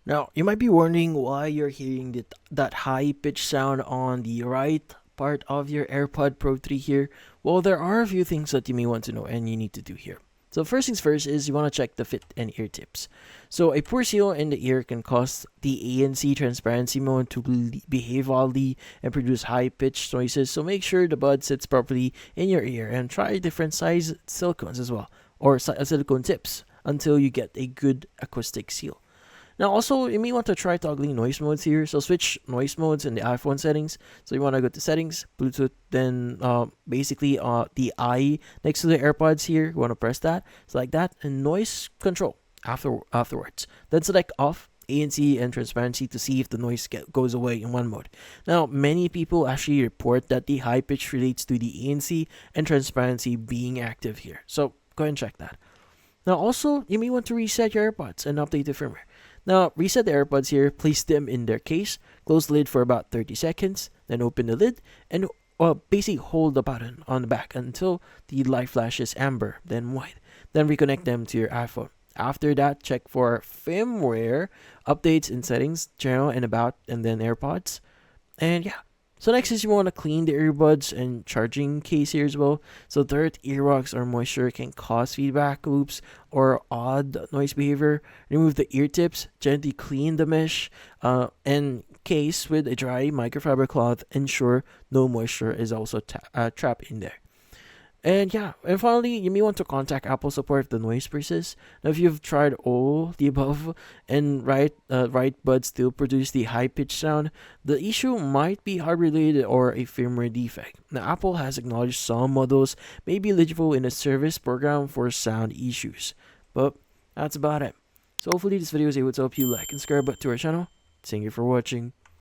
Now, you might be wondering why you're hearing that high pitch sound on the right part of your AirPod Pro 3 here. Well, there are a few things that you may want to know and you need to do here. So first things first is you want to check the fit and ear tips. So a poor seal in the ear can cause the ANC transparency mode to behave oddly and produce high-pitched noises. So make sure the bud sits properly in your ear and try different size silicones as well, or silicone tips until you get a good acoustic seal. Now, also, you may want to try toggling noise modes here. So, switch noise modes in the iPhone settings. So, you want to go to settings, Bluetooth, then basically the I next to the AirPods here. You want to press that, select that, and noise control afterwards. Then select off ANC and transparency to see if the noise goes away in one mode. Now, many people actually report that the high pitch relates to the ANC and transparency being active here. So, go ahead and check that. Now, also, you may want to reset your AirPods and update the firmware. Now, reset the AirPods here, place them in their case, close the lid for about 30 seconds, then open the lid, and basically hold the button on the back until the light flashes amber, then white. Then reconnect them to your iPhone. After that, check for firmware updates in settings, general and about, and then AirPods. And yeah, so next is you want to clean the earbuds and charging case here as well. So dirt, earwax, or moisture can cause feedback loops or odd noise behavior. Remove the ear tips, gently clean the mesh, and case with a dry microfiber cloth. Ensure no moisture is also trapped in there. And yeah, and finally, you may want to contact Apple support if the noise persists. Now, if you've tried all the above and right buds still produce the high pitched sound, the issue might be hardware related or a firmware defect. Now, Apple has acknowledged some models may be eligible in a service program for sound issues. But that's about it. So hopefully this video was able to help you like and subscribe to our channel. Thank you for watching.